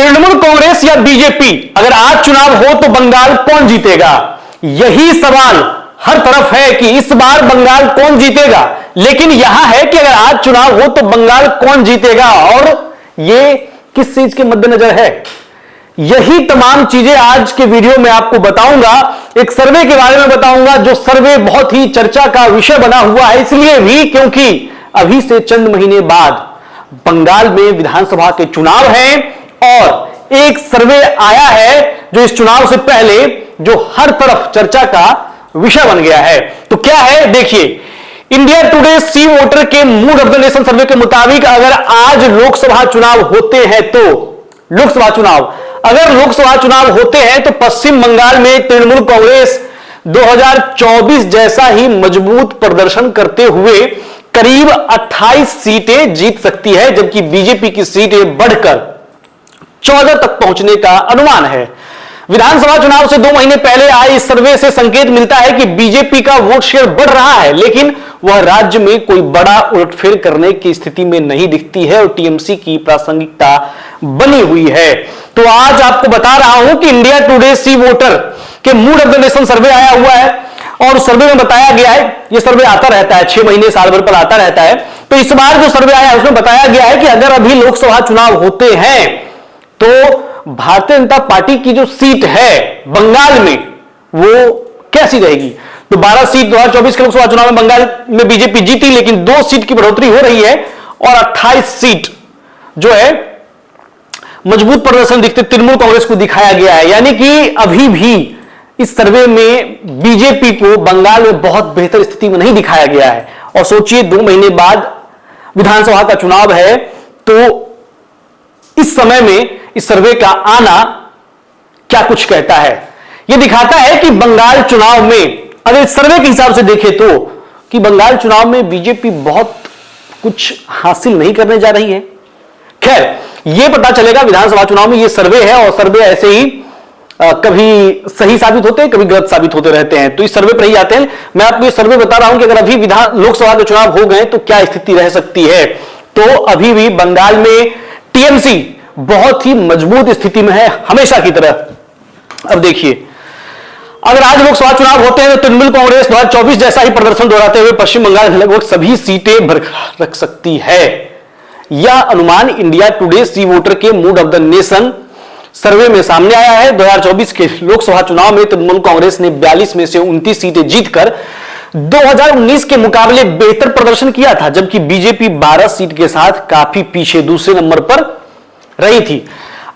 तृणमूल कांग्रेस या बीजेपी, अगर आज चुनाव हो तो बंगाल कौन जीतेगा? यही सवाल हर तरफ है कि इस बार बंगाल कौन जीतेगा। लेकिन यहां है कि अगर आज चुनाव हो तो बंगाल कौन जीतेगा और ये किस चीज के मद्देनजर है। यही तमाम चीजें आज के वीडियो में आपको बताऊंगा। एक सर्वे के बारे में बताऊंगा, जो सर्वे बहुत ही चर्चा का विषय बना हुआ है, इसलिए भी क्योंकि अभी से चंद महीने बाद बंगाल में विधानसभा के चुनाव हैं और एक सर्वे आया है जो इस चुनाव से पहले जो हर तरफ चर्चा का विषय बन गया है। तो क्या है, देखिए, इंडिया टुडे सी वोटर के मूड ऑफ द नेशन सर्वे के मुताबिक अगर आज लोकसभा चुनाव होते हैं तो अगर लोकसभा चुनाव होते हैं तो पश्चिम बंगाल में तृणमूल कांग्रेस 2024 जैसा ही मजबूत प्रदर्शन करते हुए करीब 28 सीटें जीत सकती है, जबकि बीजेपी की सीटें बढ़कर 14 तक पहुंचने का अनुमान है। विधानसभा चुनाव से 2 महीने पहले आए इस सर्वे से संकेत मिलता है कि बीजेपी का वोट शेयर बढ़ रहा है, लेकिन वह राज्य में कोई बड़ा उलटफेर करने की स्थिति में नहीं दिखती है और टीएमसी की प्रासंगिकता बनी हुई है। तो आज आपको बता रहा हूं कि इंडिया टुडे सी वोटर के मूड ऑफ द नेशन सर्वे आया हुआ है और उस सर्वे में बताया गया है, यह सर्वे आता रहता है 6 महीने साल भर पर आता रहता है। तो इस बार जो सर्वे आया है उसमें बताया गया है कि अगर अभी लोकसभा चुनाव होते हैं तो भारतीय जनता पार्टी की जो सीट है बंगाल में वो कैसी रहेगी। तो 12 सीट 2024 के लोकसभा चुनाव में बंगाल में बीजेपी जीती, लेकिन 2 सीट की बढ़ोतरी हो रही है और 28 सीट जो है मजबूत प्रदर्शन दिखते तृणमूल कांग्रेस को दिखाया गया है। यानी कि अभी भी इस सर्वे में बीजेपी को बंगाल में बहुत बेहतर स्थिति में नहीं दिखाया गया है। और सोचिए 2 महीने बाद विधानसभा का चुनाव है, तो इस समय में इस सर्वे का आना क्या कुछ कहता है। यह दिखाता है कि बंगाल चुनाव में, अगर इस सर्वे के हिसाब से देखें तो, कि बंगाल चुनाव में बीजेपी बहुत कुछ हासिल नहीं करने जा रही है। खैर, यह पता चलेगा विधानसभा चुनाव में। यह सर्वे है और सर्वे ऐसे ही कभी सही साबित होते हैं, कभी गलत साबित होते रहते हैं, तो इस सर्वे पर ही आते हैं। मैं आपको ये सर्वे बता रहा हूं कि अगर अभी लोकसभा के चुनाव हो गए तो क्या स्थिति रह सकती है। तो अभी भी बंगाल में टीएमसी बहुत ही मजबूत स्थिति में है, हमेशा की तरह। अब देखिए, अगर आज लोकसभा चुनाव होते हैं तो तृणमूल कांग्रेस 2024 जैसा ही प्रदर्शन दोहराते हुए पश्चिम बंगाल में लगभग सभी सीटें बरकरार रख सकती है। यह अनुमान इंडिया टुडे सी वोटर के मूड ऑफ द नेशन सर्वे में सामने आया है। 2024 के लोकसभा चुनाव में तृणमूल कांग्रेस ने 42 में से 29 सीटें जीतकर 2019 के मुकाबले बेहतर प्रदर्शन किया था, जबकि बीजेपी 12 सीट के साथ काफी पीछे दूसरे नंबर पर रही थी।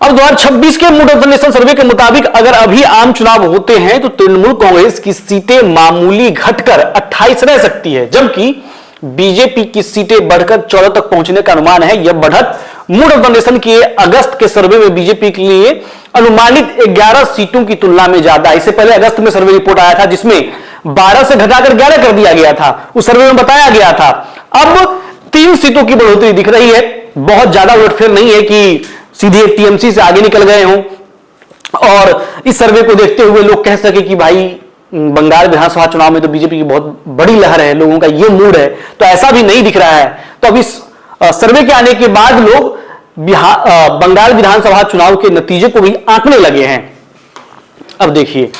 अब 2026 के मूड ऑफ द नेशन सर्वे के मुताबिक अगर अभी आम चुनाव होते हैं तो तृणमूल कांग्रेस की सीटें मामूली घटकर 28 रह सकती है, जबकि बीजेपी की सीटें बढ़कर 14 तक पहुंचने का अनुमान है। यह बढ़त मूड ऑफ द नेशन के अगस्त के सर्वे में बीजेपी के लिए अनुमानित 11 सीटों की तुलना में ज्यादा है। इससे पहले अगस्त में सर्वे रिपोर्ट आया था जिसमें 12 से घटाकर 11 कर दिया गया था। उस सर्वे में बताया गया था अब 3 सीटों की बढ़ोतरी दिख रही है। बहुत ज्यादा उलटफेर नहीं है कि सीधे टीएमसी से आगे निकल गए हों, और इस सर्वे को देखते हुए लोग कह सके कि भाई बंगाल विधानसभा चुनाव में तो बीजेपी की बहुत बड़ी लहर है, लोगों का ये मूड है। तो ऐसा भी नहीं दिख रहा है। तो अब इस सर्वे के आने के बाद लोग बंगाल विधानसभा चुनाव के नतीजे को भी आंकने लगे हैं। अब देखिए,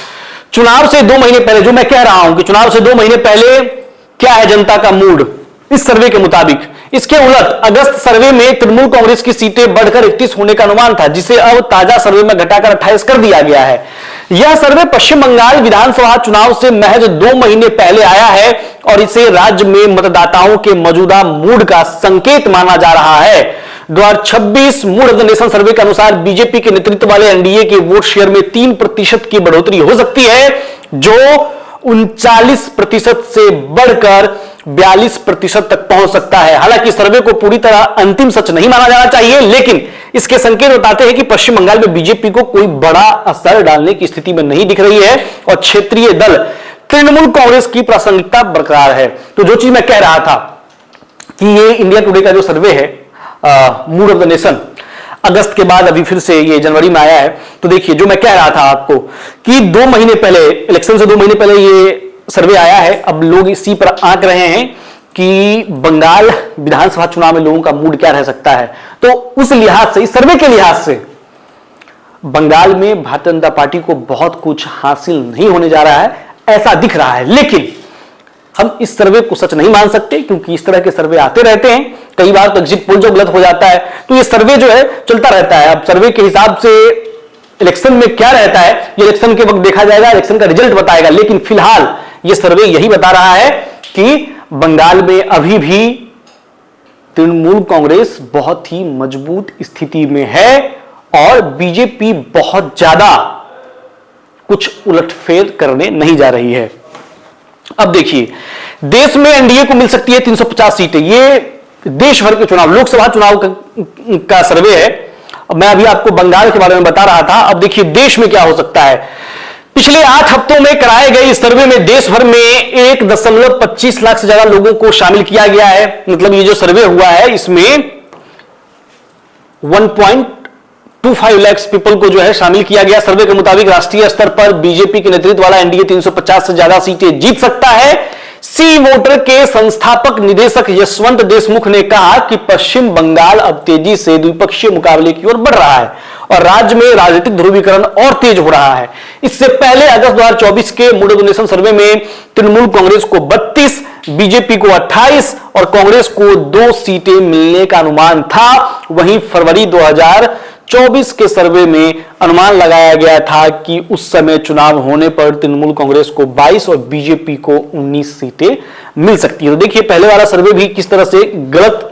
चुनाव से 2 महीने पहले, जो मैं कह रहा हूं कि चुनाव से 2 महीने पहले क्या है जनता का मूड इस सर्वे के मुताबिक। इसके उलट अगस्त सर्वे में तृणमूल कांग्रेस की सीटें बढ़कर 31 होने का अनुमान था, जिसे अब ताजा सर्वे में घटाकर 28 कर दिया गया है। यह सर्वे पश्चिम बंगाल विधानसभा चुनाव से महज 2 महीने पहले आया है और इसे राज्य में मतदाताओं के मौजूदा मूड का संकेत माना जा रहा है। 2026 मूड ऑफ द नेशन सर्वे के अनुसार बीजेपी के नेतृत्व वाले एनडीए के वोट शेयर में 3% की बढ़ोतरी हो सकती है, जो 39% से बढ़कर 42% तक पहुंच सकता है। हालांकि सर्वे को पूरी तरह अंतिम सच नहीं माना जाना चाहिए, लेकिन इसके संकेत बताते हैं कि पश्चिम बंगाल में बीजेपी को कोई बड़ा असर डालने की स्थिति में नहीं दिख रही है और क्षेत्रीय दल तृणमूल कांग्रेस की प्रासंगिकता बरकरार है। तो जो चीज मैं कह रहा था कि ये इंडिया टुडे का जो सर्वे है मूड ऑफ द नेशन, अगस्त के बाद अभी फिर से ये जनवरी में आया है। तो देखिए, जो मैं कह रहा था आपको कि 2 महीने पहले, इलेक्शन से 2 महीने पहले ये सर्वे आया है, अब लोग इसी पर आंक रहे हैं कि बंगाल विधानसभा चुनाव में लोगों का मूड क्या रह सकता है। तो उस लिहाज से, इस सर्वे के लिहाज से बंगाल में भारतीय जनता पार्टी को बहुत कुछ हासिल नहीं होने जा रहा है, ऐसा दिख रहा है। लेकिन हम इस सर्वे को सच नहीं मान सकते, क्योंकि इस तरह के सर्वे आते रहते हैं। कई बार तो एग्जिट पोल जो गलत हो जाता है, तो ये सर्वे जो है चलता रहता है। अब सर्वे के हिसाब से इलेक्शन में क्या रहता है, ये इलेक्शन के वक्त देखा जाएगा, इलेक्शन का रिजल्ट बताएगा। लेकिन फिलहाल ये सर्वे यही बता रहा है कि बंगाल में अभी भी तृणमूल कांग्रेस बहुत ही मजबूत स्थिति में है और बीजेपी बहुत ज्यादा कुछ उलटफेर करने नहीं जा रही है। अब देखिए, देश में एनडीए को मिल सकती है 350 सीटें। ये देश भर के चुनाव, लोकसभा चुनाव का सर्वे है। मैं अभी आपको बंगाल के बारे में बता रहा था। अब देखिए देश में क्या हो सकता है। पिछले 8 हफ्तों में कराए गए इस सर्वे में देश भर में 1.25 लाख से ज्यादा लोगों को शामिल किया गया है। मतलब ये जो सर्वे हुआ है इसमें 1.25 लाख पीपल को जो है शामिल किया गया। सर्वे के मुताबिक राष्ट्रीय स्तर पर बीजेपी के नेतृत्व वाला एनडीए 350 से ज्यादा सीटें जीत सकता है। सी वोटर के संस्थापक निदेशक यशवंत देशमुख ने कहा कि पश्चिम बंगाल अब तेजी से द्विपक्षीय मुकाबले की ओर बढ़ रहा है और राज्य में राजनीतिक ध्रुवीकरण और तेज हो रहा है। इससे पहले अगस्त 2024 के मूड ऑफ नेशन सर्वे में तृणमूल कांग्रेस को 32, बीजेपी को 28 और कांग्रेस को 2 सीटें मिलने का अनुमान था। वहीं फरवरी 2024 के सर्वे में अनुमान लगाया गया था कि उस समय चुनाव होने पर तृणमूल कांग्रेस को 22 और बीजेपी को 19 सीटें मिल सकती है। तो देखिए पहले वाला सर्वे भी किस तरह से गलत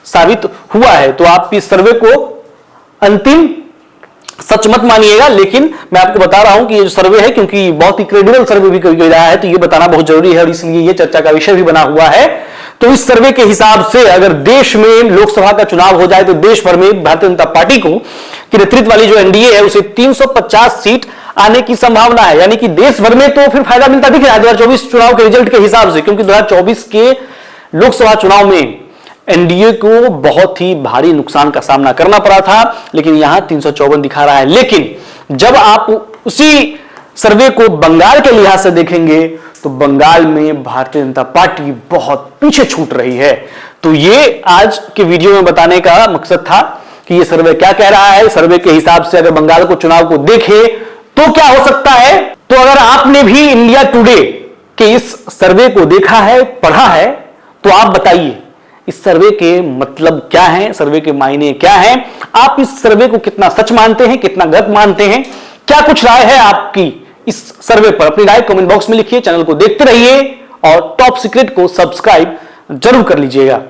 साबित हुआ है। तो आप इस सर्वे को अंतिम सच मत मानिएगा, लेकिन मैं आपको बता रहा हूं कि ये जो सर्वे है, क्योंकि बहुत ही क्रेडिबल सर्वे भी कही रहा है, तो ये बताना बहुत जरूरी है और इसलिए ये चर्चा का विषय भी बना हुआ है। तो इस सर्वे के हिसाब से अगर देश में लोकसभा का चुनाव हो जाए तो देश भर में भारतीय जनता पार्टी को की नेतृत्व वाली जो एनडीए है उसे 350 सीट आने की संभावना है। यानी कि देश भर में तो फिर फायदा मिलता दिख रहा है 2024 चुनाव के रिजल्ट के हिसाब से, क्योंकि 2024 के लोकसभा चुनाव में एनडीए को बहुत ही भारी नुकसान का सामना करना पड़ा था, लेकिन यहां 354 दिखा रहा है। लेकिन जब आप उसी सर्वे को बंगाल के लिहाज से देखेंगे तो बंगाल में भारतीय जनता पार्टी बहुत पीछे छूट रही है। तो ये आज के वीडियो में बताने का मकसद था कि ये सर्वे क्या कह रहा है। सर्वे के हिसाब से अगर बंगाल को चुनाव को देखे तो क्या हो सकता है। तो अगर आपने भी इंडिया टुडे के इस सर्वे को देखा है, पढ़ा है, तो आप बताइए इस सर्वे के मतलब क्या है, सर्वे के मायने क्या हैं, आप इस सर्वे को कितना सच मानते हैं, कितना गलत मानते हैं, क्या कुछ राय है आपकी इस सर्वे पर। अपनी राय कमेंट बॉक्स में लिखिए। चैनल को देखते रहिए और टॉप सीक्रेट को सब्सक्राइब जरूर कर लीजिएगा।